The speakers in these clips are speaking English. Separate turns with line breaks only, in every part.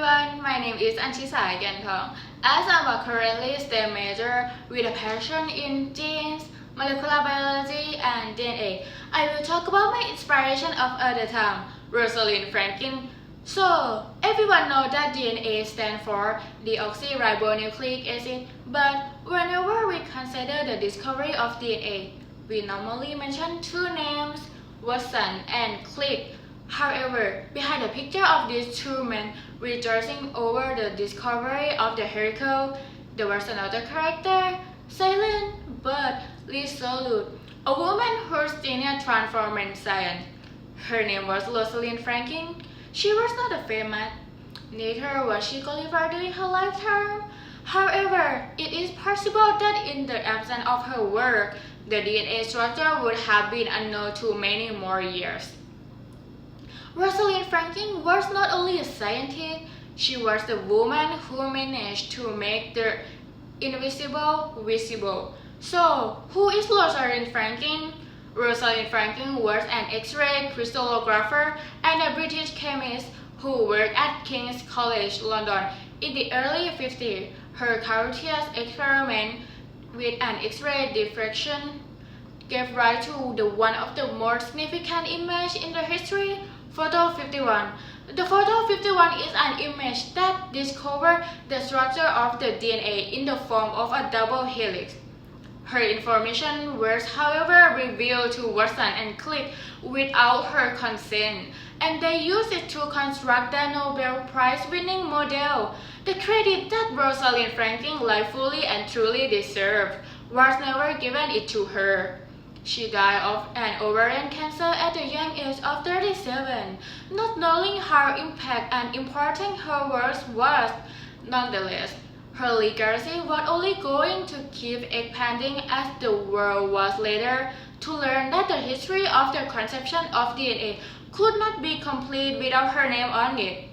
everyone, my name is Anchisa Gantong. As I'm a currently STEM major with a passion in genes, molecular biology, and DNA, I will talk about my inspiration of at the time, Rosalind Franklin. So, everyone knows that DNA stands for deoxyribonucleic acid, but whenever we consider the discovery of DNA, we normally mention two names, Watson and Crick. However, behind the picture of these two men rejoicing over the discovery of the helical, there was another character, silent but resolute, a woman whose genius transformed science. Her name was Rosalind Franklin. She was not famous, neither was she qualified during her lifetime. However, it is possible that in the absence of her work, the DNA structure would have been unknown to many more years. Rosalind Franklin was not only a scientist, she was the woman who managed to make the invisible visible. So, who is Rosalind Franklin? Rosalind Franklin was an X-ray crystallographer and a British chemist who worked at King's College London in the early 50s. Her courteous experiment with an X-ray diffraction gave rise to one of the most significant images in the history. Photo 51. The photo 51 is an image that discovers the structure of the DNA in the form of a double helix. Her information was, however, revealed to Watson and Crick without her consent, and they used it to construct the Nobel Prize-winning model. The credit that Rosalind Franklin rightfully and truly deserved was never given it to her. She died of an ovarian cancer at the young age of 37, not knowing how impact and important her work was. Nonetheless, her legacy was only going to keep expanding as the world was later to learn that the history of the conception of DNA could not be complete without her name on it.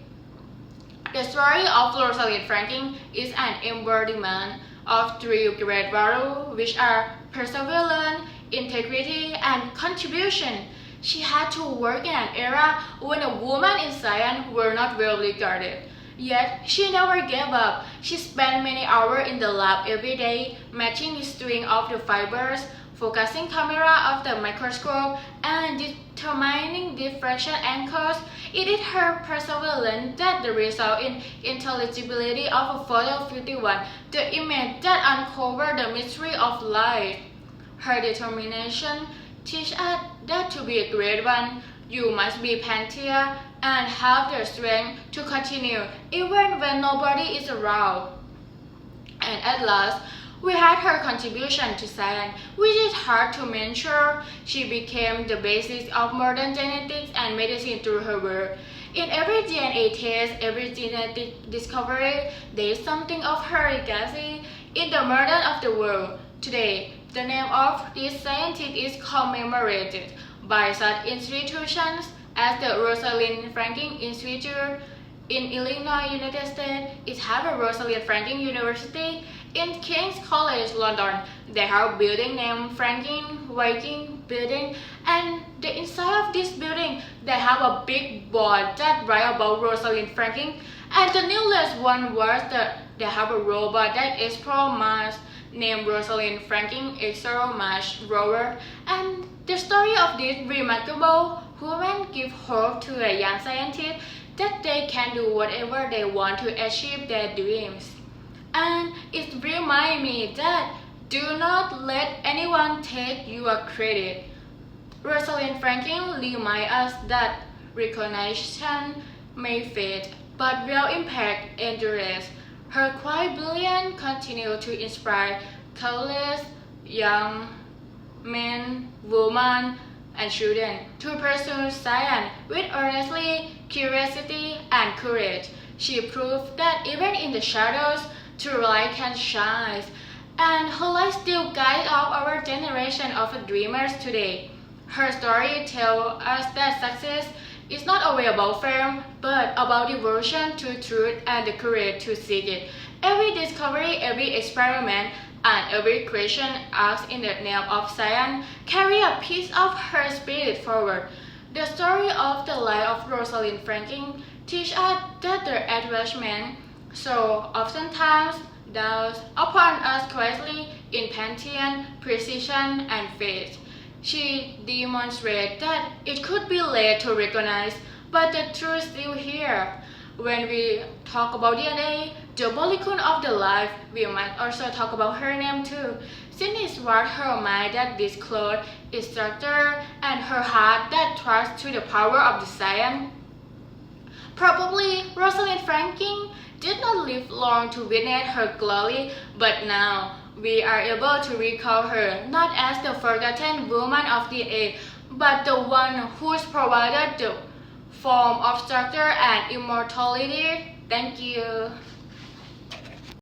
The story of Rosalind Franklin is an embodiment of three great values, which are perseverance, integrity, and contribution. She had to work in an era when a woman in science were not well regarded. Yet, she never gave up. She spent many hours in the lab every day, matching the string of the fibers, focusing camera of the microscope, and determining diffraction angles. It is her perseverance that result in intelligibility of a photo 51, the image that uncovered the mystery of life. Her determination teaches us that to be a great one, you must be patient and have the strength to continue even when nobody is around. And at last, we had her contribution to science, which is hard to measure. She became the basis of modern genetics and medicine through her work. In every DNA test, every genetic discovery, there is something of her legacy in the modern of the world. Today, the name of this scientist is commemorated by such institutions as the Rosalind Franklin Institute in Illinois, United States. It has a Rosalind Franklin University. In King's College London, they have a building named Franklin Viking Building, and the inside of this building, they have a big board that writes about Rosalind Franklin. And the newest one was that they have a robot that explores Mars, named Rosalind Franklin Mars rover, and the story of this remarkable woman gives hope to a young scientist that they can do whatever they want to achieve their dreams. And it reminds me that do not let anyone take your credit. Rosalind Franklin reminds us that recognition may fade, but real impact endures. Her quiet brilliance continues to inspire countless young men, women, and children to pursue science with earnestly, curiosity, and courage. She proved that even in the shadows, true light can shine, and her light still guides our generation of dreamers today. Her story tells us that success is not always about fame, but about devotion to truth and the courage to seek it. Every discovery, every experiment, and every question asked in the name of science carry a piece of her spirit forward. The story of the life of Rosalind Franklin teach us that the advancement so oftentimes does upon us greatly in pantheon, precision, and faith. She demonstrated that it could be late to recognize, but the truth is still here. When we talk about DNA, the molecule of the life, we might also talk about her name too. Since it's what her mind that disclosed its structure and her heart that trusts to the power of the science. Probably Rosalind Franklin did not live long to witness her glory, but now we are able to recall her not as the forgotten woman of the age, but the one who's provided the form of structure and immortality. Thank you.